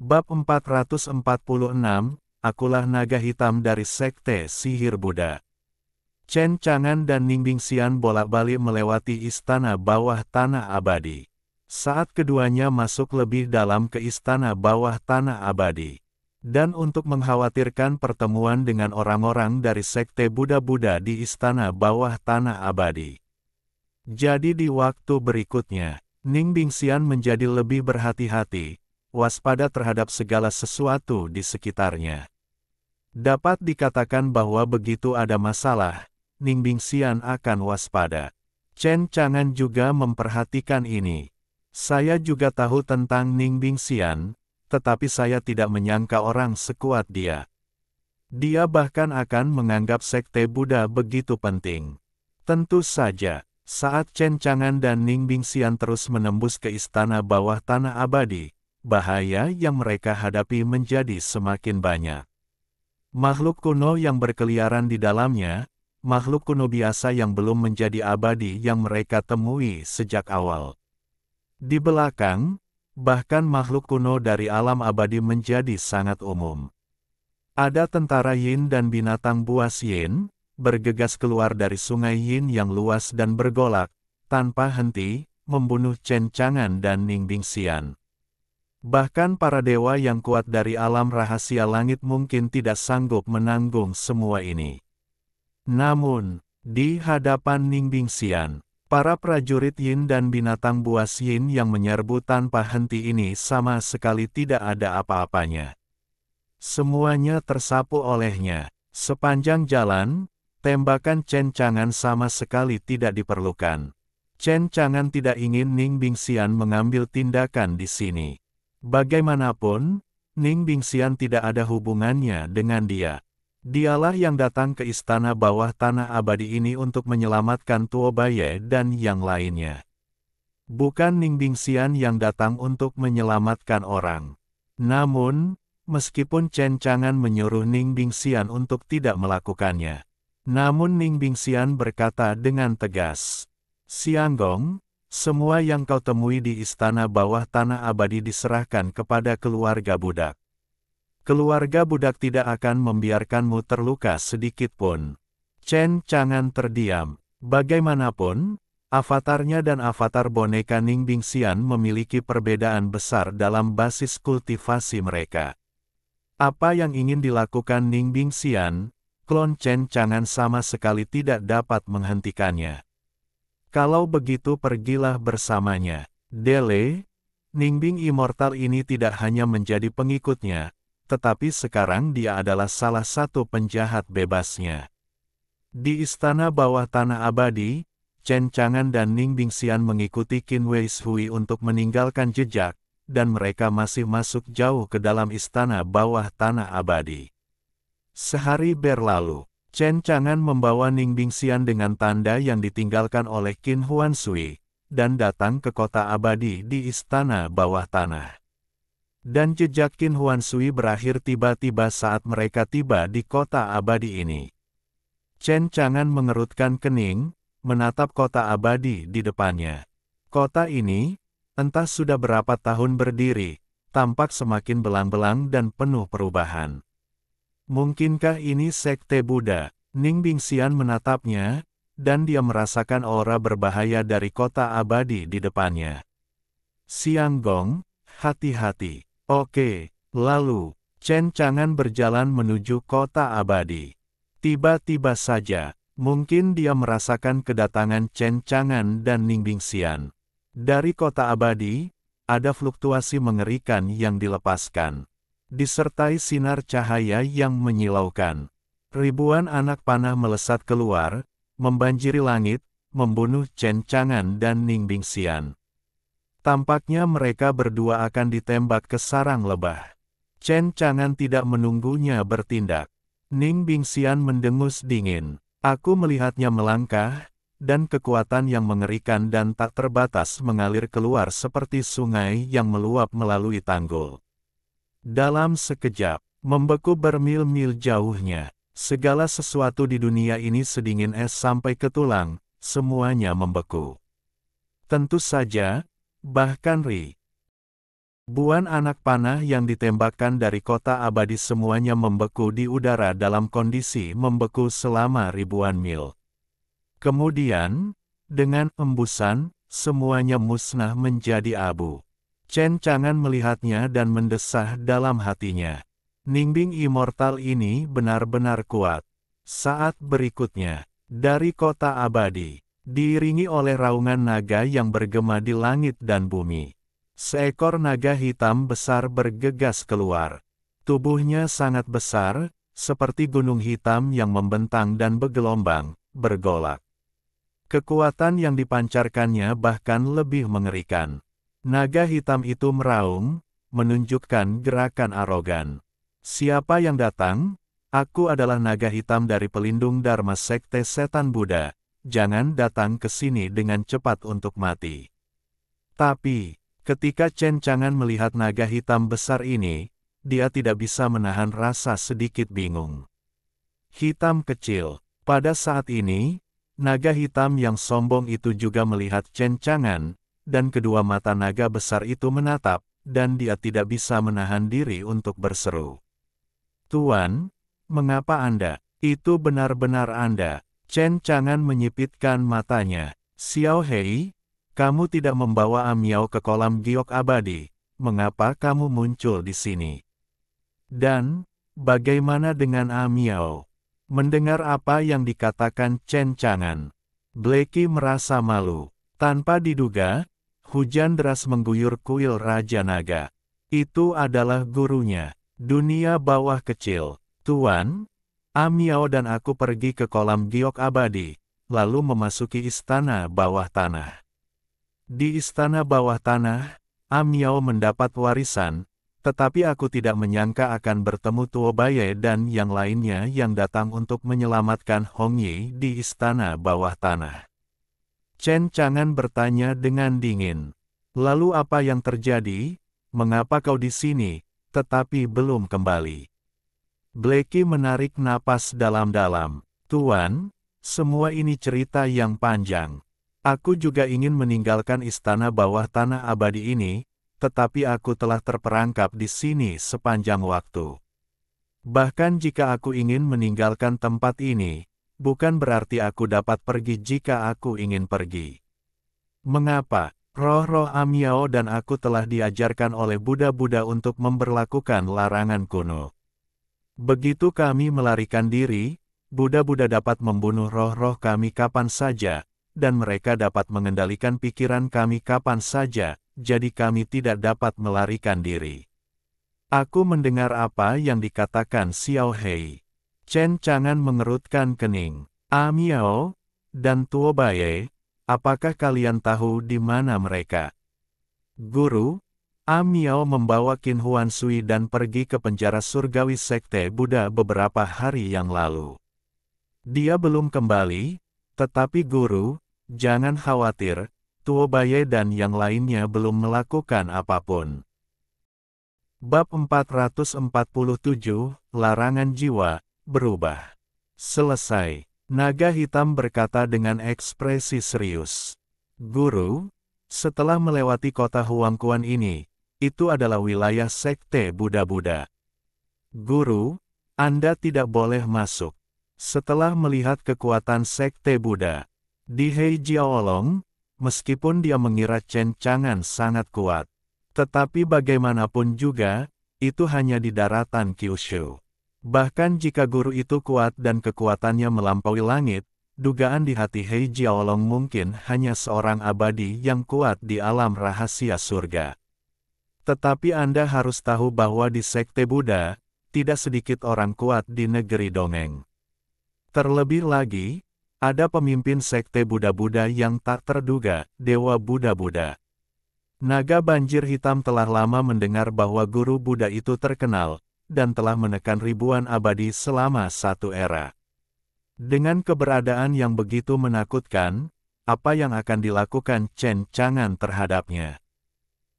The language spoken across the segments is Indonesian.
Bab 446, Akulah Naga Hitam dari Sekte Sihir Buddha. Chen Chang'an dan Ningbing Xian bolak-balik melewati istana bawah tanah abadi. Saat keduanya masuk lebih dalam ke istana bawah tanah abadi. Dan untuk mengkhawatirkan pertemuan dengan orang-orang dari Sekte Buddha-Buddha di istana bawah tanah abadi. Jadi di waktu berikutnya, Ningbing Xian menjadi lebih berhati-hati, waspada terhadap segala sesuatu di sekitarnya. Dapat dikatakan bahwa begitu ada masalah, Ningbing Xian akan waspada. Chen Chang'an juga memperhatikan ini. Saya juga tahu tentang Ningbing Xian, tetapi saya tidak menyangka orang sekuat dia. Dia bahkan akan menganggap Sekte Buddha begitu penting. Tentu saja, saat Chen Chang'an dan Ningbing Xian terus menembus ke istana bawah tanah abadi, bahaya yang mereka hadapi menjadi semakin banyak. Makhluk kuno yang berkeliaran di dalamnya, makhluk kuno biasa yang belum menjadi abadi yang mereka temui sejak awal. Di belakang, bahkan makhluk kuno dari alam abadi menjadi sangat umum. Ada tentara Yin dan binatang buas Yin, bergegas keluar dari sungai Yin yang luas dan bergolak, tanpa henti, membunuh Chen Chang'an dan Ningbing Xian. Bahkan para dewa yang kuat dari alam rahasia langit mungkin tidak sanggup menanggung semua ini. Namun, di hadapan Ningbing Xian, para prajurit Yin dan binatang buas Yin yang menyerbu tanpa henti ini sama sekali tidak ada apa-apanya. Semuanya tersapu olehnya. Sepanjang jalan, tembakan Chen Chang'an sama sekali tidak diperlukan. Chen Chang'an tidak ingin Ningbing Xian mengambil tindakan di sini. Bagaimanapun, Ningbing Xian tidak ada hubungannya dengan dia. Dialah yang datang ke istana bawah tanah abadi ini untuk menyelamatkan Tuo Baye dan yang lainnya. Bukan Ningbing Xian yang datang untuk menyelamatkan orang. Namun, meskipun Chen Chang'an menyuruh Ningbing Xian untuk tidak melakukannya. Namun Ningbing Xian berkata dengan tegas, "Xianggong, semua yang kau temui di istana bawah tanah abadi diserahkan kepada keluarga budak. Keluarga budak tidak akan membiarkanmu terluka sedikit pun." Chen Chang'an terdiam. Bagaimanapun, avatarnya dan avatar boneka Ningbing Xian memiliki perbedaan besar dalam basis kultivasi mereka. Apa yang ingin dilakukan Ningbing Xian, klon Chen Chang'an sama sekali tidak dapat menghentikannya. Kalau begitu pergilah bersamanya. Dele, Ningbing Immortal ini tidak hanya menjadi pengikutnya, tetapi sekarang dia adalah salah satu penjahat bebasnya. Di istana bawah tanah abadi, Chen Chang'an dan Ningbing Xian mengikuti Qin Wei Shui untuk meninggalkan jejak, dan mereka masih masuk jauh ke dalam istana bawah tanah abadi. Sehari berlalu. Chen Chang'an membawa Ningbing Xian dengan tanda yang ditinggalkan oleh Qin Huan Sui, dan datang ke kota abadi di istana bawah tanah. Dan jejak Qin Huan Sui berakhir tiba-tiba saat mereka tiba di kota abadi ini. Chen Chang'an mengerutkan kening, menatap kota abadi di depannya. Kota ini, entah sudah berapa tahun berdiri, tampak semakin belang-belang dan penuh perubahan. Mungkinkah ini Sekte Buddha? Ningbing Xian menatapnya, dan dia merasakan aura berbahaya dari kota abadi di depannya. Xianggong, hati-hati. Oke, lalu, Chen Chang'an berjalan menuju kota abadi. Tiba-tiba saja, mungkin dia merasakan kedatangan Chen Chang'an dan Ningbing Xian. Dari kota abadi, ada fluktuasi mengerikan yang dilepaskan. Disertai sinar cahaya yang menyilaukan. Ribuan anak panah melesat keluar, membanjiri langit, membunuh Chen Chang'an dan Ningbing Xian. Tampaknya mereka berdua akan ditembak ke sarang lebah. Chen Chang'an tidak menunggunya bertindak. Ningbing Xian mendengus dingin. Aku melihatnya melangkah, dan kekuatan yang mengerikan dan tak terbatas mengalir keluar seperti sungai yang meluap melalui tanggul. Dalam sekejap, membeku bermil-mil jauhnya. Segala sesuatu di dunia ini sedingin es sampai ke tulang, semuanya membeku. Tentu saja, bahkan Ri Buan anak panah yang ditembakkan dari kota abadi semuanya membeku di udara dalam kondisi membeku selama ribuan mil. Kemudian, dengan embusan, semuanya musnah menjadi abu. Chen Chang'an melihatnya dan mendesah dalam hatinya. Ningbing immortal ini benar-benar kuat. Saat berikutnya, dari kota abadi, diiringi oleh raungan naga yang bergema di langit dan bumi. Seekor naga hitam besar bergegas keluar. Tubuhnya sangat besar, seperti gunung hitam yang membentang dan bergelombang, bergolak. Kekuatan yang dipancarkannya bahkan lebih mengerikan. Naga hitam itu meraung, menunjukkan gerakan arogan. Siapa yang datang? Aku adalah naga hitam dari pelindung Dharma Sekte Setan Buddha. Jangan datang ke sini dengan cepat untuk mati. Tapi, ketika Chen Chang'an melihat naga hitam besar ini, dia tidak bisa menahan rasa sedikit bingung. Hitam kecil. Pada saat ini, naga hitam yang sombong itu juga melihat Chen Chang'an, dan kedua mata naga besar itu menatap, dan dia tidak bisa menahan diri untuk berseru. Tuan, mengapa Anda? Itu benar-benar Anda. Chen Chang'an menyipitkan matanya. Xiao Hei, kamu tidak membawa Amiao ke kolam giok abadi. Mengapa kamu muncul di sini? Dan, bagaimana dengan Amiao? Mendengar apa yang dikatakan Chen Chang'an, Blackie merasa malu. Tanpa diduga, hujan deras mengguyur kuil Raja Naga. Itu adalah gurunya. Dunia bawah kecil. Tuan, Amiao dan aku pergi ke kolam giok abadi, lalu memasuki istana bawah tanah. Di istana bawah tanah, Amiao mendapat warisan, tetapi aku tidak menyangka akan bertemu Tuo Baye dan yang lainnya yang datang untuk menyelamatkan Hong Yi di istana bawah tanah. Chen Chang'an bertanya dengan dingin. Lalu apa yang terjadi? Mengapa kau di sini, tetapi belum kembali? Blackie menarik napas dalam-dalam. Tuan, semua ini cerita yang panjang. Aku juga ingin meninggalkan istana bawah tanah abadi ini, tetapi aku telah terperangkap di sini sepanjang waktu. Bahkan jika aku ingin meninggalkan tempat ini, bukan berarti aku dapat pergi jika aku ingin pergi. Mengapa? Roh-roh Amiao dan aku telah diajarkan oleh Buddha-Buddha untuk memberlakukan larangan kuno. Begitu kami melarikan diri, Buddha-Buddha dapat membunuh roh-roh kami kapan saja, dan mereka dapat mengendalikan pikiran kami kapan saja, jadi kami tidak dapat melarikan diri. Aku mendengar apa yang dikatakan Xiao Hei. Chen Chang'an mengerutkan kening. Amiao dan Tuo Baye, apakah kalian tahu di mana mereka? Guru, Amiao membawa Qin Huan Sui dan pergi ke penjara surgawi Sekte Buddha beberapa hari yang lalu. Dia belum kembali, tetapi guru, jangan khawatir, Tuo Baye dan yang lainnya belum melakukan apapun. Bab 447, Larangan Jiwa, Berubah. Selesai. Naga hitam berkata dengan ekspresi serius. Guru, setelah melewati kota Huangquan ini, itu adalah wilayah Sekte Buddha-Buddha. Guru, Anda tidak boleh masuk. Setelah melihat kekuatan Sekte Buddha di Heijiaolong, meskipun dia mengira Chen Chang'an sangat kuat, tetapi bagaimanapun juga, itu hanya di daratan Kyushu. Bahkan jika guru itu kuat dan kekuatannya melampaui langit, dugaan di hati Heijiaolong mungkin hanya seorang abadi yang kuat di alam rahasia surga. Tetapi Anda harus tahu bahwa di Sekte Buddha, tidak sedikit orang kuat di negeri dongeng. Terlebih lagi, ada pemimpin Sekte Buddha-Buddha yang tak terduga, Dewa Buddha-Buddha. Naga banjir hitam telah lama mendengar bahwa guru Buddha itu terkenal, dan telah menekan ribuan abadi selama satu era. Dengan keberadaan yang begitu menakutkan, apa yang akan dilakukan Chen Chang'an terhadapnya?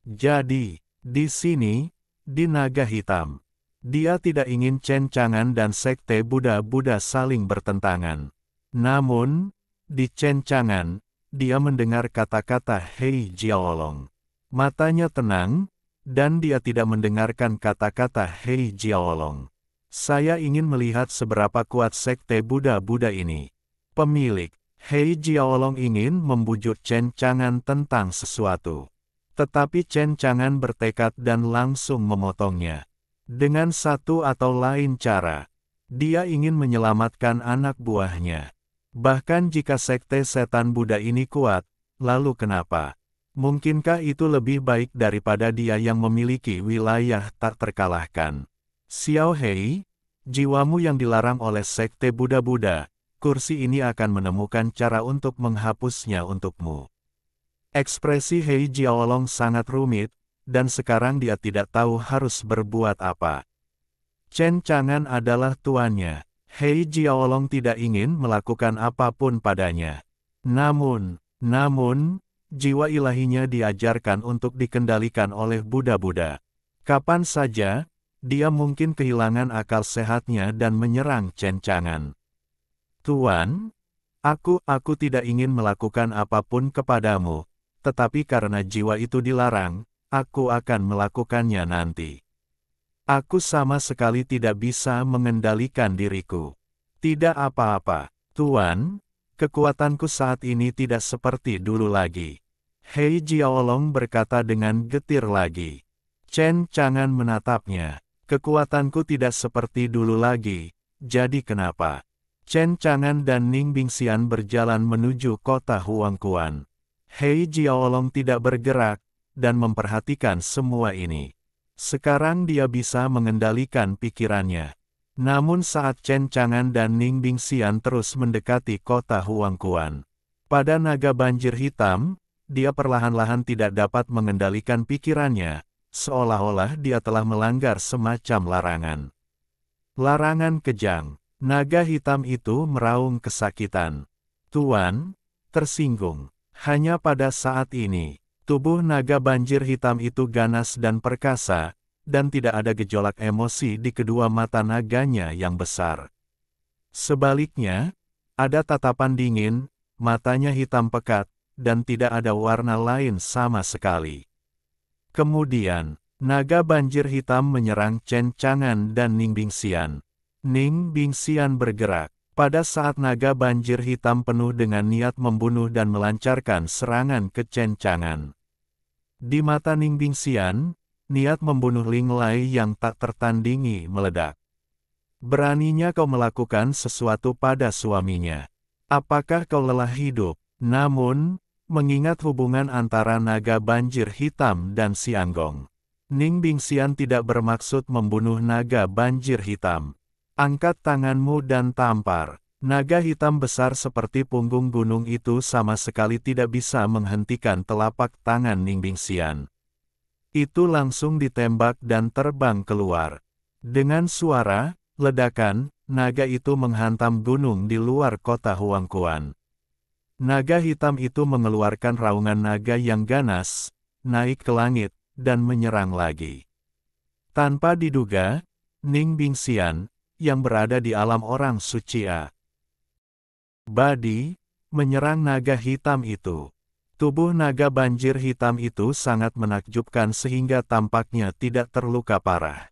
Jadi, di sini, di Naga Hitam, dia tidak ingin Chen Chang'an dan Sekte Buddha-Buddha saling bertentangan. Namun, di Chen Chang'an, dia mendengar kata-kata Heijiaolong. Matanya tenang, dan dia tidak mendengarkan kata-kata Hei Jiaolong. Saya ingin melihat seberapa kuat sekte Buddha-Buddha ini. Pemilik, Hei Jiaolong ingin membujuk Chen Chang'an tentang sesuatu. Tetapi Chen Chang'an bertekad dan langsung memotongnya. Dengan satu atau lain cara, dia ingin menyelamatkan anak buahnya. Bahkan jika sekte setan Buddha ini kuat, lalu kenapa? Mungkinkah itu lebih baik daripada dia yang memiliki wilayah tak terkalahkan? Xiao Hei, jiwamu yang dilarang oleh sekte Buddha-Buddha, kursi ini akan menemukan cara untuk menghapusnya untukmu. Ekspresi Hei Jiaolong sangat rumit, dan sekarang dia tidak tahu harus berbuat apa. Chen Chang'an adalah tuannya. Hei Jiaolong tidak ingin melakukan apapun padanya. Namun, jiwa ilahinya diajarkan untuk dikendalikan oleh Buddha-Buddha. Kapan saja, dia mungkin kehilangan akal sehatnya dan menyerang Chen Chang'an. Tuan, aku tidak ingin melakukan apapun kepadamu, tetapi karena jiwa itu dilarang, aku akan melakukannya nanti. Aku sama sekali tidak bisa mengendalikan diriku. Tidak apa-apa, Tuan, kekuatanku saat ini tidak seperti dulu lagi. Hei Jiaolong berkata dengan getir lagi. Chen Chang'an menatapnya. Kekuatanku tidak seperti dulu lagi, jadi kenapa? Chen Chang'an dan Ning Bingxian berjalan menuju kota Huangquan. Hei Jiaolong tidak bergerak, dan memperhatikan semua ini. Sekarang dia bisa mengendalikan pikirannya. Namun saat Chen Chang'an dan Ning Bingxian terus mendekati kota Huangquan, pada naga banjir hitam, dia perlahan-lahan tidak dapat mengendalikan pikirannya, seolah-olah dia telah melanggar semacam larangan. Larangan kejang. Naga hitam itu meraung kesakitan. Tuan, tersinggung. Hanya pada saat ini, tubuh naga banjir hitam itu ganas dan perkasa, dan tidak ada gejolak emosi di kedua mata naganya yang besar. Sebaliknya, ada tatapan dingin, matanya hitam pekat, dan tidak ada warna lain sama sekali. Kemudian, naga banjir hitam menyerang Chen Chang'an dan Ning Bingxian. Ning Bingxian bergerak. Pada saat naga banjir hitam penuh dengan niat membunuh dan melancarkan serangan ke Chen Chang'an. Di mata Ning Bingxian, niat membunuh Ling Lai yang tak tertandingi meledak. Beraninya kau melakukan sesuatu pada suaminya. Apakah kau lelah hidup? Namun, mengingat hubungan antara naga banjir hitam dan Xianggong, Ning Bingxian tidak bermaksud membunuh naga banjir hitam. Angkat tanganmu dan tampar. Naga hitam besar seperti punggung gunung itu sama sekali tidak bisa menghentikan telapak tangan Ning Bingxian. Itu langsung ditembak dan terbang keluar. Dengan suara ledakan, naga itu menghantam gunung di luar kota Huangquan. Naga hitam itu mengeluarkan raungan naga yang ganas, naik ke langit, dan menyerang lagi. Tanpa diduga, Ning Bingxian, yang berada di alam orang suci Abadi, menyerang naga hitam itu. Tubuh naga banjir hitam itu sangat menakjubkan sehingga tampaknya tidak terluka parah.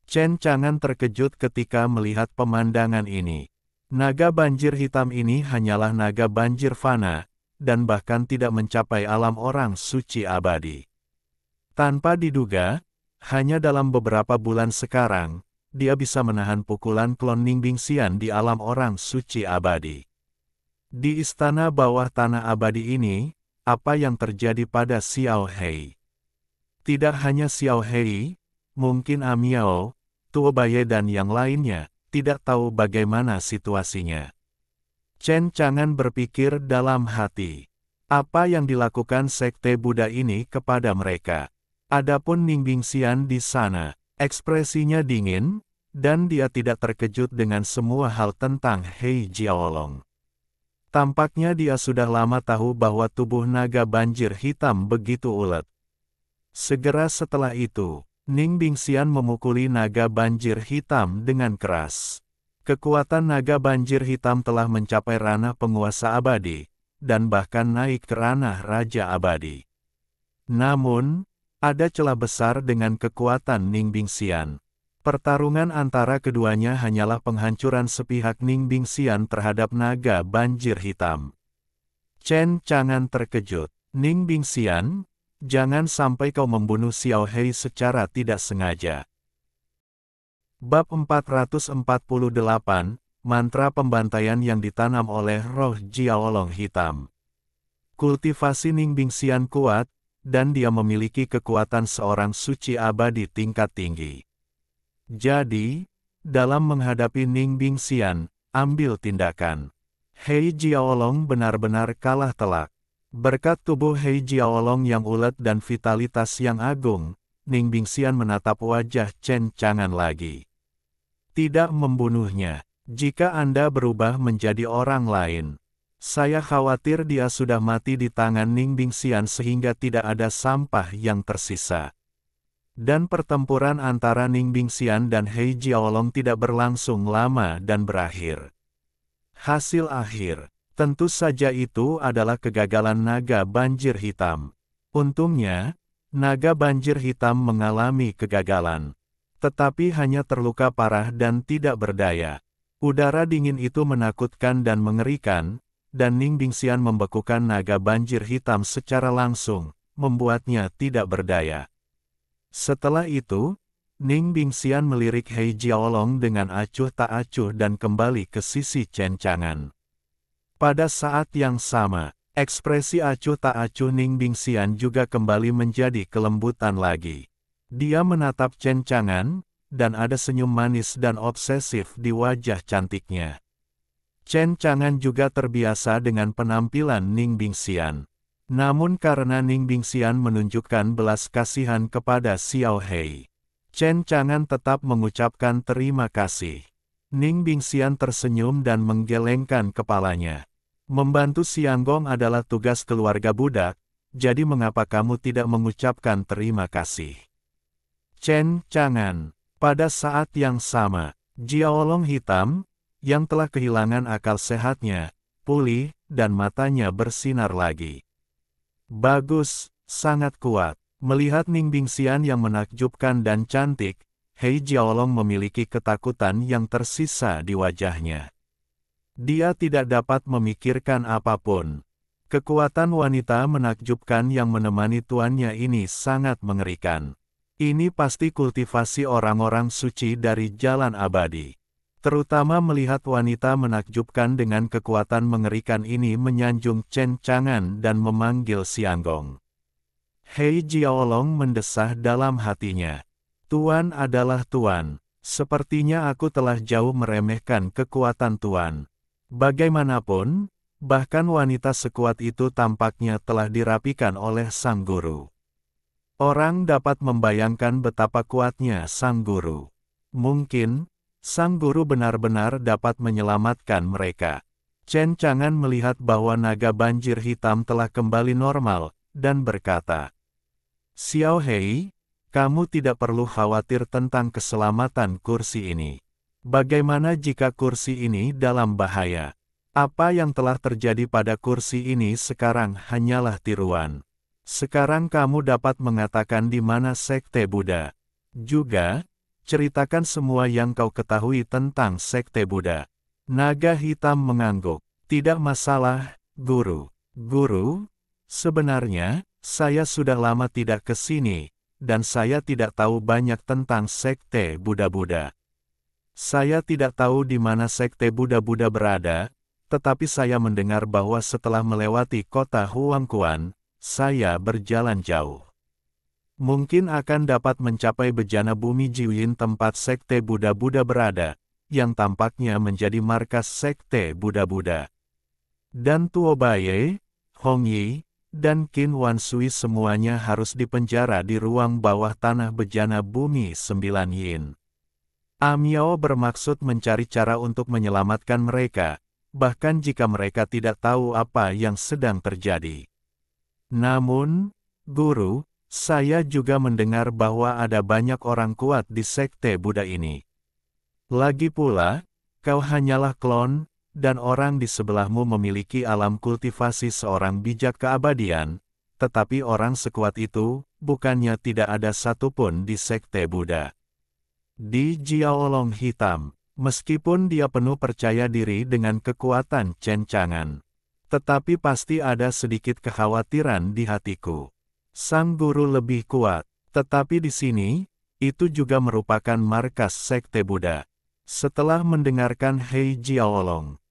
Chen Chang'an terkejut ketika melihat pemandangan ini. Naga banjir hitam ini hanyalah naga banjir fana, dan bahkan tidak mencapai alam orang suci abadi. Tanpa diduga, hanya dalam beberapa bulan sekarang, dia bisa menahan pukulan klon Ning Bingxian di alam orang suci abadi. Di istana bawah tanah abadi ini, apa yang terjadi pada Xiao Hei? Tidak hanya Xiao Hei, mungkin Amiao, Tuo Baye dan yang lainnya, tidak tahu bagaimana situasinya. Chen Chang'an berpikir dalam hati, apa yang dilakukan sekte Buddha ini kepada mereka? Adapun Ning Bingxian di sana, ekspresinya dingin, dan dia tidak terkejut dengan semua hal tentang Hei Jiaolong. Tampaknya dia sudah lama tahu bahwa tubuh naga banjir hitam begitu ulet. Segera setelah itu, Ning Bingxian memukuli naga banjir hitam dengan keras. Kekuatan naga banjir hitam telah mencapai ranah penguasa abadi, dan bahkan naik ke ranah raja abadi. Namun, Ada celah besar dengan kekuatan Ningbingxian. Pertarungan antara keduanya hanyalah penghancuran sepihak Ningbingxian terhadap naga banjir hitam. Chen Chang'an terkejut. Ningbingxian, jangan sampai kau membunuh Xiao Hei secara tidak sengaja. Bab 448, Mantra Pembantaian yang ditanam oleh roh Jiaolong Hitam. Kultivasi Ningbingxian kuat, dan dia memiliki kekuatan seorang suci abadi tingkat tinggi. Jadi, dalam menghadapi Ningbingxian, ambil tindakan. Hei Jiaolong benar-benar kalah telak. Berkat tubuh Hei Jiaolong yang ulet dan vitalitas yang agung, Ningbingxian menatap wajah Chen Chang'an lagi. Tidak membunuhnya. Jika Anda berubah menjadi orang lain, saya khawatir dia sudah mati di tangan Ningbingxian sehingga tidak ada sampah yang tersisa. Dan pertempuran antara Ningbingxian dan Hei Jiaolong tidak berlangsung lama dan berakhir. Hasil akhir, tentu saja itu adalah kegagalan naga banjir hitam. Untungnya, naga banjir hitam mengalami kegagalan. Tetapi hanya terluka parah dan tidak berdaya. Udara dingin itu menakutkan dan mengerikan, dan Ningbingxian membekukan naga banjir hitam secara langsung, membuatnya tidak berdaya. Setelah itu, Ningbingxian melirik Hei Jiaolong dengan acuh tak acuh dan kembali ke sisi Chen Chang'an. Pada saat yang sama, ekspresi acuh tak acuh Ningbingxian juga kembali menjadi kelembutan lagi. Dia menatap Chen Chang'an, dan ada senyum manis dan obsesif di wajah cantiknya. Chen Chang'an juga terbiasa dengan penampilan Ningbingxian. Namun karena Ningbingxian menunjukkan belas kasihan kepada Xiao Hei, Chen Chang'an tetap mengucapkan terima kasih. Ningbingxian tersenyum dan menggelengkan kepalanya. Membantu Xianggong adalah tugas keluarga budak, jadi mengapa kamu tidak mengucapkan terima kasih? Chen Chang'an. Pada saat yang sama, Jiaolong Hitam, yang telah kehilangan akal sehatnya, pulih, dan matanya bersinar lagi. Bagus, sangat kuat. Melihat Ningbingxian yang menakjubkan dan cantik, Hei Jiaolong memiliki ketakutan yang tersisa di wajahnya. Dia tidak dapat memikirkan apapun. Kekuatan wanita menakjubkan yang menemani tuannya ini sangat mengerikan. Ini pasti kultivasi orang-orang suci dari jalan abadi. Terutama melihat wanita menakjubkan dengan kekuatan mengerikan ini menyanjung Chen Chang'an dan memanggil Xianggong. Hei Jiaolong mendesah dalam hatinya. Tuan adalah Tuan. Sepertinya aku telah jauh meremehkan kekuatan Tuan. Bagaimanapun, bahkan wanita sekuat itu tampaknya telah dirapikan oleh sang guru. Orang dapat membayangkan betapa kuatnya sang guru. Mungkin, sang guru benar-benar dapat menyelamatkan mereka. Chen Chang'an melihat bahwa naga banjir hitam telah kembali normal, dan berkata, Xiao Hei, kamu tidak perlu khawatir tentang keselamatan kursi ini. Bagaimana jika kursi ini dalam bahaya? Apa yang telah terjadi pada kursi ini sekarang hanyalah tiruan. Sekarang kamu dapat mengatakan di mana sekte Buddha. Juga, ceritakan semua yang kau ketahui tentang sekte Buddha. Naga hitam mengangguk. Tidak masalah, Guru. Guru, sebenarnya, saya sudah lama tidak ke sini, dan saya tidak tahu banyak tentang sekte Buddha-Buddha. Saya tidak tahu di mana sekte Buddha-Buddha berada, tetapi saya mendengar bahwa setelah melewati kota Huangquan, saya berjalan jauh. Mungkin akan dapat mencapai bejana bumi Jiwin tempat sekte Buddha-Buddha berada, yang tampaknya menjadi markas sekte Buddha-Buddha. Dan Tuo Baye, Hong Yi, dan Qin Wan Sui semuanya harus dipenjara di ruang bawah tanah bejana bumi 9 Yin. Amiao bermaksud mencari cara untuk menyelamatkan mereka, bahkan jika mereka tidak tahu apa yang sedang terjadi. Namun, Guru, saya juga mendengar bahwa ada banyak orang kuat di sekte Buddha ini. Lagi pula, kau hanyalah klon, dan orang di sebelahmu memiliki alam kultivasi seorang bijak keabadian, tetapi orang sekuat itu, bukannya tidak ada satupun di sekte Buddha. Di Jiaolong Hitam, meskipun dia penuh percaya diri dengan kekuatan Chen Chang'an, tetapi pasti ada sedikit kekhawatiran di hatiku. Sang guru lebih kuat, tetapi di sini, itu juga merupakan markas sekte Buddha. Setelah mendengarkan Hei Jiaolong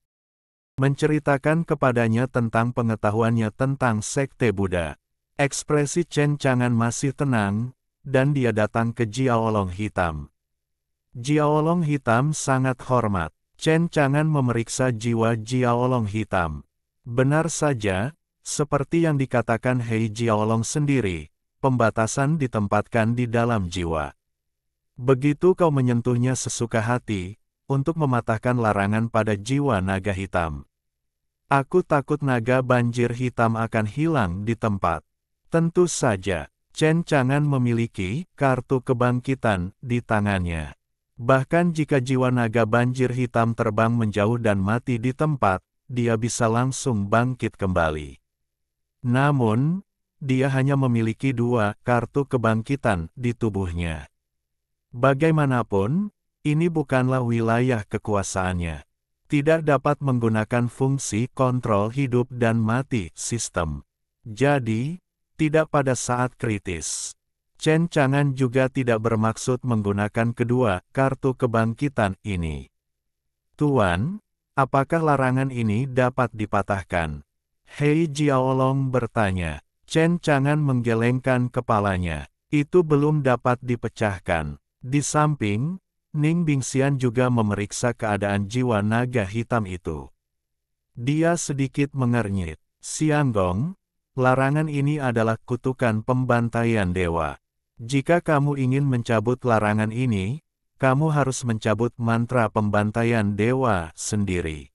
menceritakan kepadanya tentang pengetahuannya tentang sekte Buddha, ekspresi Chen Chang'an masih tenang, dan dia datang ke Jiaolong Hitam. Jiaolong Hitam sangat hormat. Chen Chang'an memeriksa jiwa Jiaolong Hitam. Benar saja, seperti yang dikatakan Hei Jiaolong sendiri, pembatasan ditempatkan di dalam jiwa. Begitu kau menyentuhnya sesuka hati, untuk mematahkan larangan pada jiwa naga hitam. Aku takut naga banjir hitam akan hilang di tempat. Tentu saja, Chen Chang'an memiliki kartu kebangkitan di tangannya. Bahkan jika jiwa naga banjir hitam terbang menjauh dan mati di tempat, dia bisa langsung bangkit kembali. Namun, dia hanya memiliki 2 kartu kebangkitan di tubuhnya. Bagaimanapun, ini bukanlah wilayah kekuasaannya. Tidak dapat menggunakan fungsi kontrol hidup dan mati sistem. Jadi, tidak pada saat kritis. Chen Chang'an juga tidak bermaksud menggunakan kedua kartu kebangkitan ini. Tuan, apakah larangan ini dapat dipatahkan? Hei Jiaolong bertanya. Chen Chang'an menggelengkan kepalanya. Itu belum dapat dipecahkan. Di samping, Ning Bingxian juga memeriksa keadaan jiwa naga hitam itu. Dia sedikit mengernyit. Xianggong, larangan ini adalah kutukan pembantaian dewa. Jika kamu ingin mencabut larangan ini, kamu harus mencabut mantra pembantaian dewa sendiri.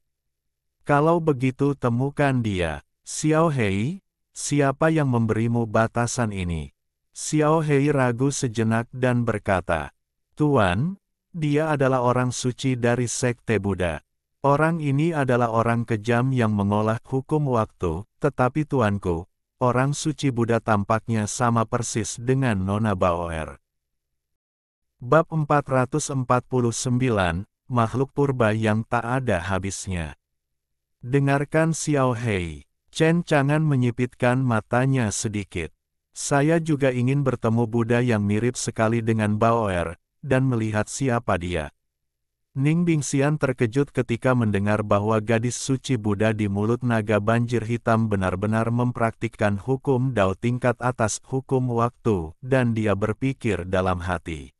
Kalau begitu temukan dia. Xiao Hei, siapa yang memberimu batasan ini? Xiao Hei ragu sejenak dan berkata, Tuan, dia adalah orang suci dari sekte Buddha. Orang ini adalah orang kejam yang mengolah hukum waktu, tetapi tuanku, orang suci Buddha tampaknya sama persis dengan Nona Baoer. Bab 449, Makhluk Purba yang tak ada habisnya. Dengarkan Xiao Hei. Chen Chang'an menyipitkan matanya sedikit. Saya juga ingin bertemu Buddha yang mirip sekali dengan Baoer, dan melihat siapa dia. Ning Bingxian terkejut ketika mendengar bahwa gadis suci Buddha di mulut naga banjir hitam benar-benar mempraktikkan hukum Dao tingkat atas hukum waktu, dan dia berpikir dalam hati.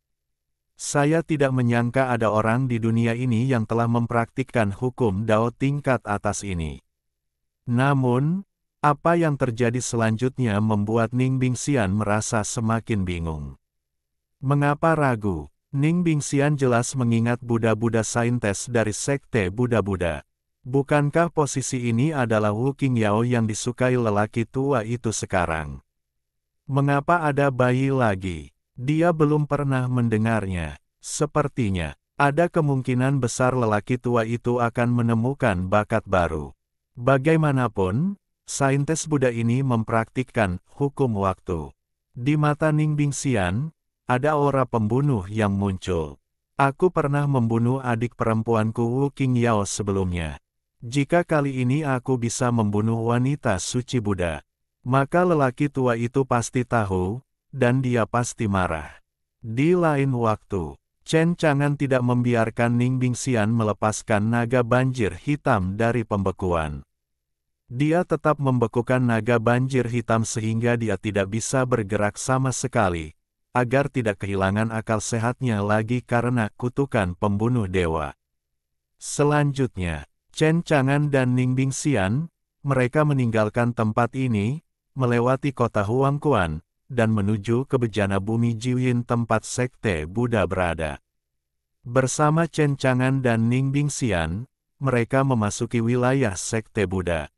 Saya tidak menyangka ada orang di dunia ini yang telah mempraktikkan hukum Dao tingkat atas ini. Namun, apa yang terjadi selanjutnya membuat Ning Bingxian merasa semakin bingung. Mengapa ragu? Ning Bingxian jelas mengingat Buddha-Buddha saintes dari sekte Buddha-Buddha. Bukankah posisi ini adalah Wu Qingyao yang disukai lelaki tua itu sekarang? Mengapa ada bayi lagi? Dia belum pernah mendengarnya. Sepertinya, ada kemungkinan besar lelaki tua itu akan menemukan bakat baru. Bagaimanapun, saintes Buddha ini mempraktikkan hukum waktu. Di mata Ning Bingxian, ada aura pembunuh yang muncul. Aku pernah membunuh adik perempuanku Wu Qingyao sebelumnya. Jika kali ini aku bisa membunuh wanita suci Buddha, maka lelaki tua itu pasti tahu, dan dia pasti marah. Di lain waktu, Chen Chang'an tidak membiarkan Ning Bingxian melepaskan naga banjir hitam dari pembekuan. Dia tetap membekukan naga banjir hitam sehingga dia tidak bisa bergerak sama sekali, agar tidak kehilangan akal sehatnya lagi karena kutukan pembunuh dewa. Selanjutnya, Chen Chang'an dan Ning Bingxian, mereka meninggalkan tempat ini, melewati kota Huangquan, dan menuju ke bejana bumi Jiwin tempat sekte Buddha berada. Bersama Chen Chang'an dan Ning Bingxian, mereka memasuki wilayah sekte Buddha.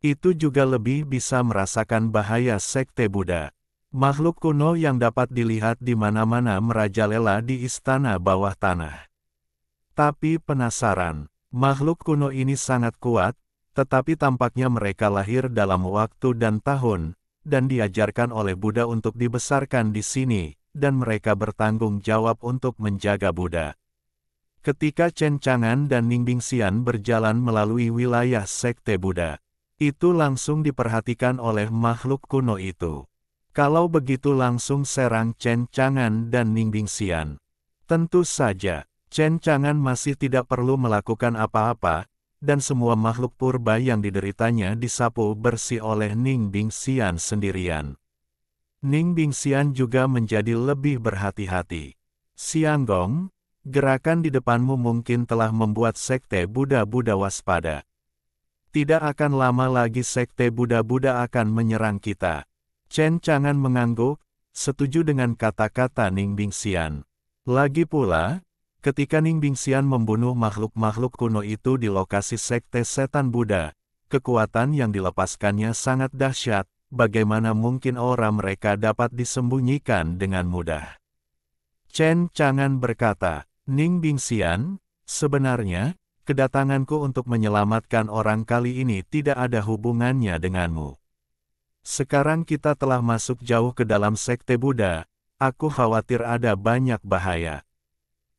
Itu juga lebih bisa merasakan bahaya sekte Buddha. Makhluk kuno yang dapat dilihat di mana-mana merajalela di istana bawah tanah. Tapi penasaran, makhluk kuno ini sangat kuat, tetapi tampaknya mereka lahir dalam waktu dan tahun, dan diajarkan oleh Buddha untuk dibesarkan di sini, dan mereka bertanggung jawab untuk menjaga Buddha. Ketika Chen Chang'an dan Ning Bingxian berjalan melalui wilayah sekte Buddha, itu langsung diperhatikan oleh makhluk kuno itu. Kalau begitu langsung serang Chen Chang'an dan Ning Bingxian. Tentu saja, Chen Chang'an masih tidak perlu melakukan apa-apa, dan semua makhluk purba yang dideritanya disapu bersih oleh Ning Bingxian sendirian. Ning Bingxian juga menjadi lebih berhati-hati. Xianggong, gerakan di depanmu mungkin telah membuat sekte Buddha-Buddha waspada. Tidak akan lama lagi sekte Buddha-Buddha akan menyerang kita. Chen Chang'an mengangguk, setuju dengan kata-kata Ning Bingxian. Lagi pula, ketika Ning Bingxian membunuh makhluk-makhluk kuno itu di lokasi sekte setan Buddha, kekuatan yang dilepaskannya sangat dahsyat, bagaimana mungkin aura mereka dapat disembunyikan dengan mudah. Chen Chang'an berkata, Ning Bingxian, sebenarnya, kedatanganku untuk menyelamatkan orang kali ini tidak ada hubungannya denganmu. Sekarang kita telah masuk jauh ke dalam sekte Buddha, aku khawatir ada banyak bahaya.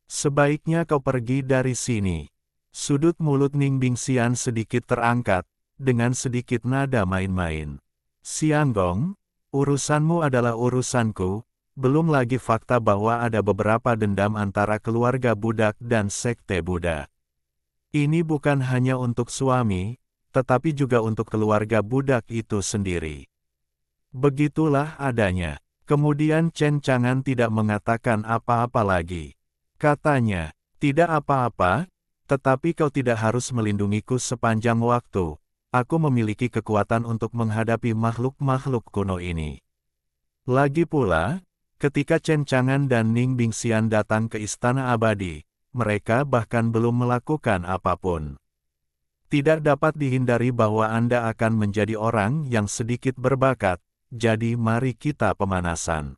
Sebaiknya kau pergi dari sini. Sudut mulut Ning Bingxian sedikit terangkat, dengan sedikit nada main-main. Xianggong, urusanmu adalah urusanku. Belum lagi fakta bahwa ada beberapa dendam antara keluarga budak dan sekte Buddha. Ini bukan hanya untuk suami, tetapi juga untuk keluarga budak itu sendiri. Begitulah adanya. Kemudian Chen Chang'an tidak mengatakan apa-apa lagi. Katanya, tidak apa-apa, tetapi kau tidak harus melindungiku sepanjang waktu. Aku memiliki kekuatan untuk menghadapi makhluk-makhluk kuno ini. Lagi pula, ketika Chen Chang'an dan Ning Bingxian datang ke Istana Abadi, mereka bahkan belum melakukan apapun. Tidak dapat dihindari bahwa Anda akan menjadi orang yang sedikit berbakat, jadi mari kita pemanasan.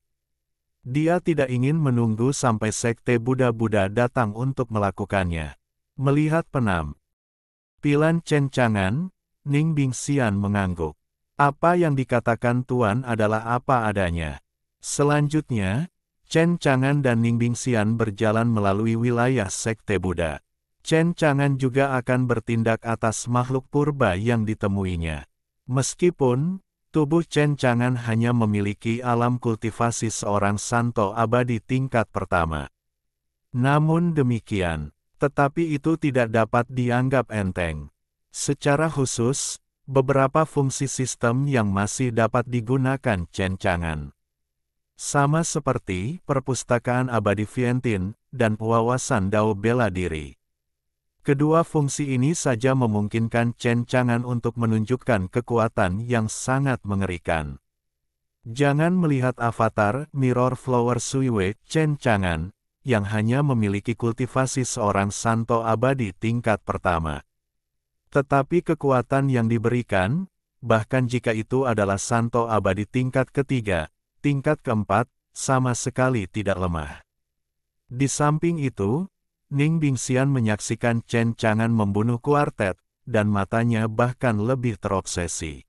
Dia tidak ingin menunggu sampai sekte Buddha-Buddha datang untuk melakukannya. Melihat penampilan Chen Chang'an, Ning Bingxian mengangguk. Apa yang dikatakan Tuan adalah apa adanya. Selanjutnya, Chen Chang'an dan Ning Bingxian berjalan melalui wilayah sekte Buddha. Chen Chang'an juga akan bertindak atas makhluk purba yang ditemuinya. Meskipun, tubuh Chen Chang'an hanya memiliki alam kultivasi seorang santo abadi tingkat pertama. Namun demikian, tetapi itu tidak dapat dianggap enteng. Secara khusus, beberapa fungsi sistem yang masih dapat digunakan Chen Chang'an. Sama seperti perpustakaan abadi Vientin, dan wawasan Dao bela diri. Kedua fungsi ini saja memungkinkan Chen Chang'an untuk menunjukkan kekuatan yang sangat mengerikan. Jangan melihat avatar Mirror Flower Suiwe Chen Chang'an, yang hanya memiliki kultivasi seorang santo abadi tingkat pertama. Tetapi kekuatan yang diberikan, bahkan jika itu adalah santo abadi tingkat ketiga, tingkat keempat, sama sekali tidak lemah. Di samping itu, Ning Bingxian menyaksikan Chen Chang'an membunuh kuartet, dan matanya bahkan lebih terobsesi.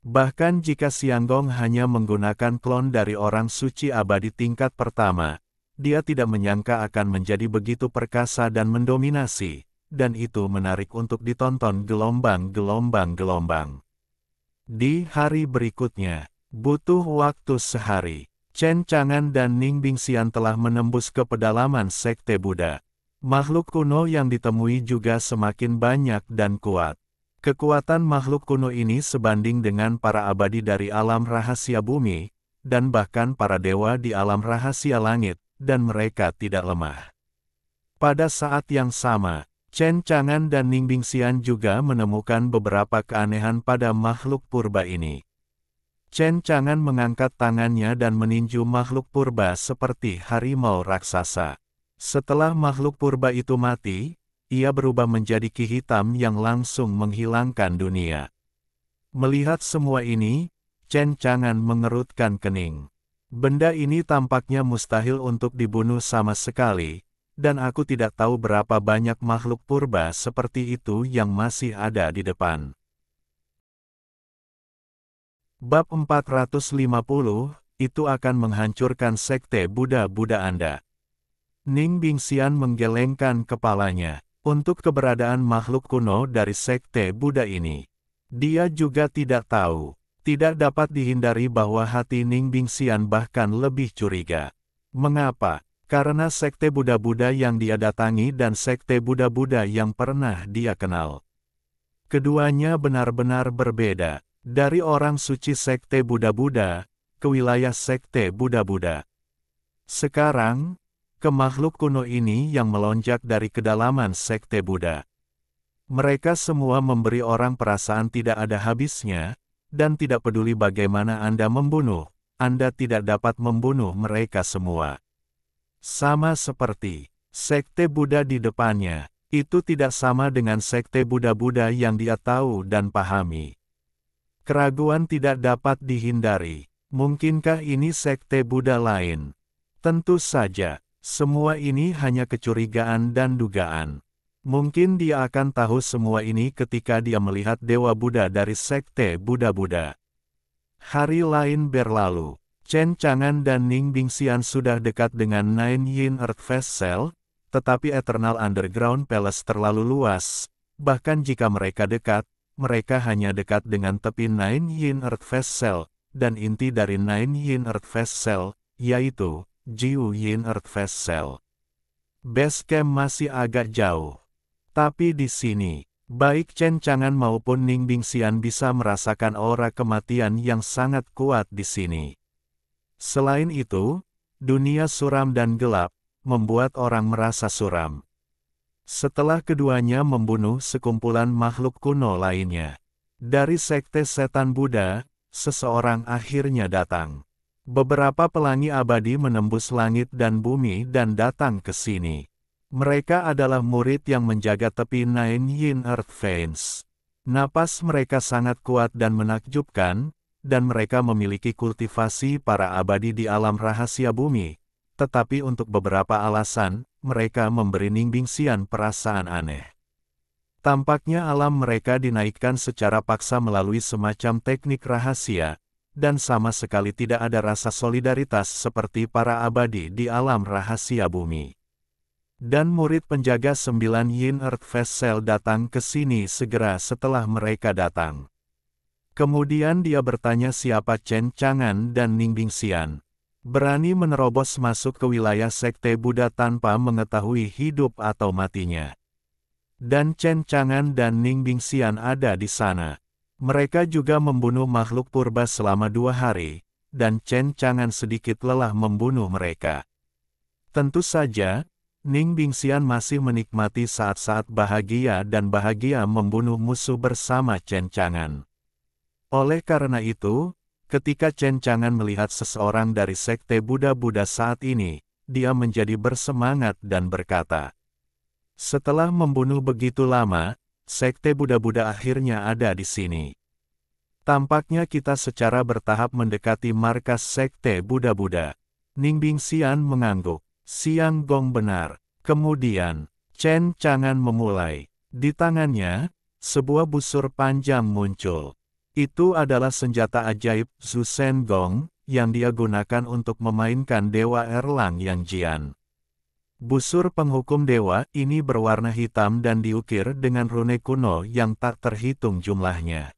Bahkan jika Xianggong hanya menggunakan klon dari orang suci abadi tingkat pertama, dia tidak menyangka akan menjadi begitu perkasa dan mendominasi, dan itu menarik untuk ditonton gelombang-gelombang. Di hari berikutnya, butuh waktu sehari, Chen Chang'an dan Ning Bingxian telah menembus ke pedalaman sekte Buddha. Makhluk kuno yang ditemui juga semakin banyak dan kuat. Kekuatan makhluk kuno ini sebanding dengan para abadi dari alam rahasia bumi, dan bahkan para dewa di alam rahasia langit, dan mereka tidak lemah. Pada saat yang sama, Chen Chang'an dan Ning Bingxian juga menemukan beberapa keanehan pada makhluk purba ini. Chen Chang'an mengangkat tangannya dan meninju makhluk purba seperti harimau raksasa. Setelah makhluk purba itu mati, ia berubah menjadi ki hitam yang langsung menghilangkan dunia. Melihat semua ini, Chen Chang'an mengerutkan kening. Benda ini tampaknya mustahil untuk dibunuh sama sekali, dan aku tidak tahu berapa banyak makhluk purba seperti itu yang masih ada di depan. Bab 450, itu akan menghancurkan sekte Buddha-Buddha Anda. Ning Bingxian menggelengkan kepalanya. Untuk keberadaan makhluk kuno dari sekte Buddha ini, dia juga tidak tahu. Tidak dapat dihindari bahwa hati Ning Bingxian bahkan lebih curiga. Mengapa? Karena sekte Buddha-Buddha yang dia datangi dan sekte Buddha-Buddha yang pernah dia kenal. Keduanya benar-benar berbeda. Dari orang suci sekte Buddha-Buddha ke wilayah sekte Buddha-Buddha. Sekarang, ke makhluk kuno ini yang melonjak dari kedalaman sekte Buddha. Mereka semua memberi orang perasaan tidak ada habisnya, dan tidak peduli bagaimana Anda membunuh, Anda tidak dapat membunuh mereka semua. Sama seperti sekte Buddha di depannya, itu tidak sama dengan sekte Buddha-Buddha yang dia tahu dan pahami. Keraguan tidak dapat dihindari. Mungkinkah ini sekte Buddha lain? Tentu saja. Semua ini hanya kecurigaan dan dugaan. Mungkin dia akan tahu semua ini ketika dia melihat Dewa Buddha dari sekte Buddha-Buddha. Hari lain berlalu. Chen Chang'an dan Ning Bingxian sudah dekat dengan Nine Yin Earth Vessel, tetapi Eternal Underground Palace terlalu luas. Bahkan jika mereka dekat, mereka hanya dekat dengan tepi Nine Yin Earth Vessel, dan inti dari Nine Yin Earth Vessel, yaitu Jiu Yin Earth Vessel. Base camp masih agak jauh. Tapi di sini, baik Chen Chang'an maupun Ning Bingxian bisa merasakan aura kematian yang sangat kuat di sini. Selain itu, dunia suram dan gelap, membuat orang merasa suram. Setelah keduanya membunuh sekumpulan makhluk kuno lainnya, dari sekte setan Buddha, seseorang akhirnya datang. Beberapa pelangi abadi menembus langit dan bumi dan datang ke sini. Mereka adalah murid yang menjaga tepi Nine Yin Earth Veins. Napas mereka sangat kuat dan menakjubkan, dan mereka memiliki kultivasi para abadi di alam rahasia bumi. Tetapi untuk beberapa alasan, mereka memberi Ning Bingxian perasaan aneh. Tampaknya alam mereka dinaikkan secara paksa melalui semacam teknik rahasia, dan sama sekali tidak ada rasa solidaritas seperti para abadi di alam rahasia bumi. Dan murid penjaga 9 Yin Earth Vessel datang ke sini segera setelah mereka datang. Kemudian dia bertanya siapa Chen Chang'an dan Ning Bingxian. Berani menerobos masuk ke wilayah sekte Buddha tanpa mengetahui hidup atau matinya. Dan Chen Chang'an dan Ning Bingxian ada di sana. Mereka juga membunuh makhluk purba selama 2 hari, dan Chen Chang'an sedikit lelah membunuh mereka. Tentu saja, Ning Bingxian masih menikmati saat-saat bahagia dan bahagia membunuh musuh bersama Chen Chang'an. Oleh karena itu, ketika Chen Chang'an melihat seseorang dari sekte Buddha-Buddha saat ini, dia menjadi bersemangat dan berkata, "Setelah membunuh begitu lama, sekte Buddha-Buddha akhirnya ada di sini. Tampaknya kita secara bertahap mendekati markas sekte Buddha-Buddha." Ning Bingxian mengangguk. Siang Gong benar. Kemudian, Chen Chang'an memulai. Di tangannya, sebuah busur panjang muncul. Itu adalah senjata ajaib Zhu Shen Gong, yang dia gunakan untuk memainkan Dewa Erlang Yang Jian. Busur penghukum dewa ini berwarna hitam dan diukir dengan rune kuno yang tak terhitung jumlahnya.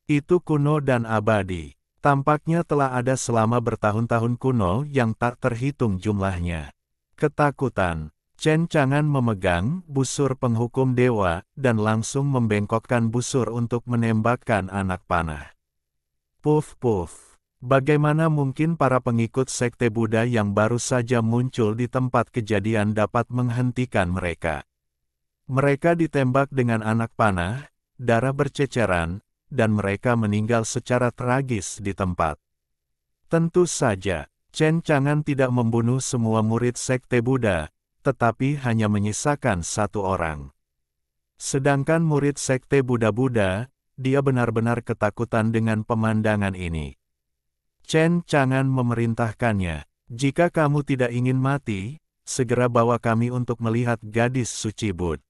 Itu kuno dan abadi. Tampaknya telah ada selama bertahun-tahun kuno yang tak terhitung jumlahnya. Ketakutan. Chen Chang'an memegang busur penghukum dewa dan langsung membengkokkan busur untuk menembakkan anak panah. Puff puff. Bagaimana mungkin para pengikut sekte Buddha yang baru saja muncul di tempat kejadian dapat menghentikan mereka? Mereka ditembak dengan anak panah, darah berceceran, dan mereka meninggal secara tragis di tempat. Tentu saja, Chen Chang'an tidak membunuh semua murid sekte Buddha, tetapi hanya menyisakan 1 orang. Sedangkan murid sekte Buddha-Buddha, dia benar-benar ketakutan dengan pemandangan ini. Chen Chang'an memerintahkannya, "Jika kamu tidak ingin mati, segera bawa kami untuk melihat gadis suci Bud."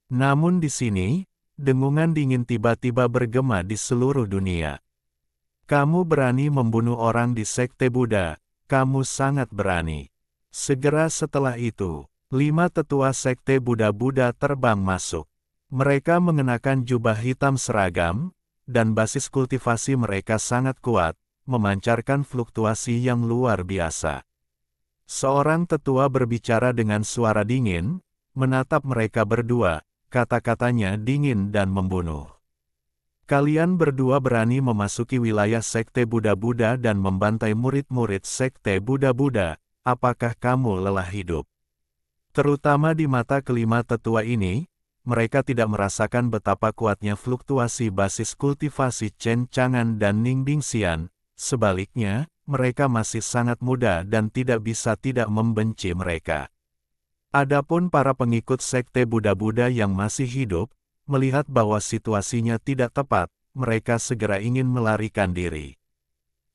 Namun di sini, dengungan dingin tiba-tiba bergema di seluruh dunia. Kamu berani membunuh orang di sekte Buddha, kamu sangat berani. Segera setelah itu, 5 tetua sekte Buddha-Buddha terbang masuk. Mereka mengenakan jubah hitam seragam, dan basis kultivasi mereka sangat kuat, memancarkan fluktuasi yang luar biasa. Seorang tetua berbicara dengan suara dingin, menatap mereka berdua, kata-katanya dingin dan membunuh. Kalian berdua berani memasuki wilayah sekte Buddha-Buddha dan membantai murid-murid sekte Buddha-Buddha, apakah kamu lelah hidup? Terutama di mata kelima tetua ini, mereka tidak merasakan betapa kuatnya fluktuasi basis kultivasi Chen Chang'an dan Ningbing Xian, sebaliknya, mereka masih sangat muda dan tidak bisa tidak membenci mereka. Adapun para pengikut sekte Buddha-Buddha yang masih hidup, melihat bahwa situasinya tidak tepat, mereka segera ingin melarikan diri.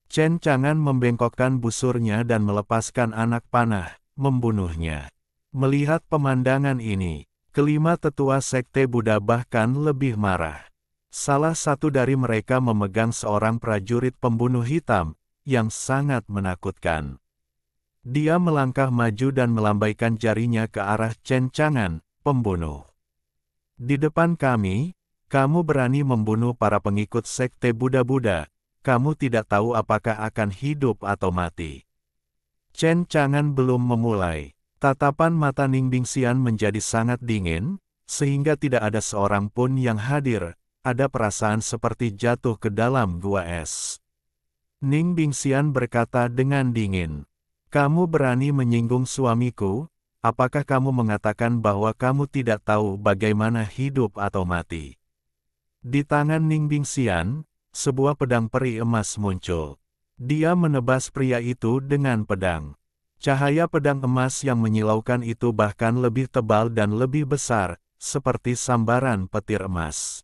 Chen Chang'an membengkokkan busurnya dan melepaskan anak panah, membunuhnya. Melihat pemandangan ini, kelima tetua sekte Buddha bahkan lebih marah. Salah satu dari mereka memegang seorang prajurit pembunuh hitam, yang sangat menakutkan. Dia melangkah maju dan melambaikan jarinya ke arah Chen Chang'an, pembunuh. Di depan kami, kamu berani membunuh para pengikut sekte Buddha-Buddha, kamu tidak tahu apakah akan hidup atau mati. Chen Chang'an belum memulai. Tatapan mata Ningbing Xian menjadi sangat dingin, sehingga tidak ada seorang pun yang hadir, ada perasaan seperti jatuh ke dalam gua es. Ningbing Xian berkata dengan dingin, "Kamu berani menyinggung suamiku, apakah kamu mengatakan bahwa kamu tidak tahu bagaimana hidup atau mati?" Di tangan Ningbing Xian, sebuah pedang peri emas muncul. Dia menebas pria itu dengan pedang. Cahaya pedang emas yang menyilaukan itu bahkan lebih tebal dan lebih besar, seperti sambaran petir emas.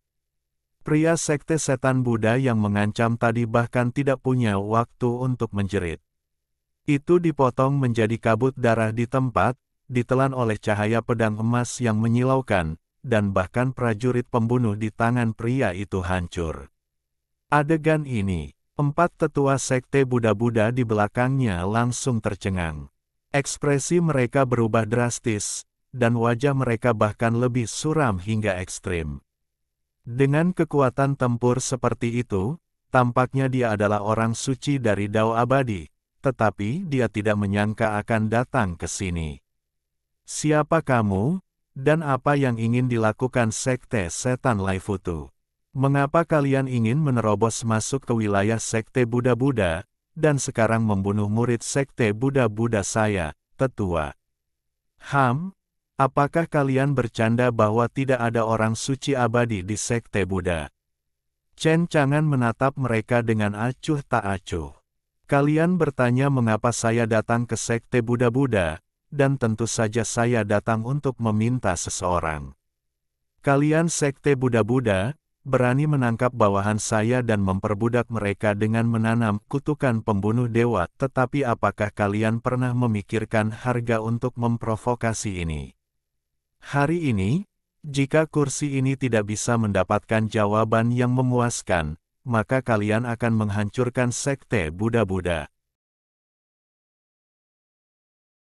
Pria sekte setan Buddha yang mengancam tadi bahkan tidak punya waktu untuk menjerit. Itu dipotong menjadi kabut darah di tempat, ditelan oleh cahaya pedang emas yang menyilaukan, dan bahkan prajurit pembunuh di tangan pria itu hancur. Adegan ini, 4 tetua sekte Buddha-Buddha di belakangnya langsung tercengang. Ekspresi mereka berubah drastis, dan wajah mereka bahkan lebih suram hingga ekstrim. Dengan kekuatan tempur seperti itu, tampaknya dia adalah orang suci dari Dao abadi, tetapi dia tidak menyangka akan datang ke sini. Siapa kamu, dan apa yang ingin dilakukan sekte setan Laifutu? Mengapa kalian ingin menerobos masuk ke wilayah sekte Buddha-Buddha, dan sekarang membunuh murid sekte Buddha-Buddha saya, tetua? Apakah kalian bercanda bahwa tidak ada orang suci abadi di sekte Buddha? Chen Chang'an menatap mereka dengan acuh tak acuh. Kalian bertanya mengapa saya datang ke sekte Buddha-Buddha, dan tentu saja saya datang untuk meminta seseorang. Kalian sekte Buddha-Buddha, berani menangkap bawahan saya dan memperbudak mereka dengan menanam kutukan pembunuh dewa, tetapi apakah kalian pernah memikirkan harga untuk memprovokasi ini? Hari ini, jika kursi ini tidak bisa mendapatkan jawaban yang memuaskan, maka kalian akan menghancurkan sekte Buddha-Buddha.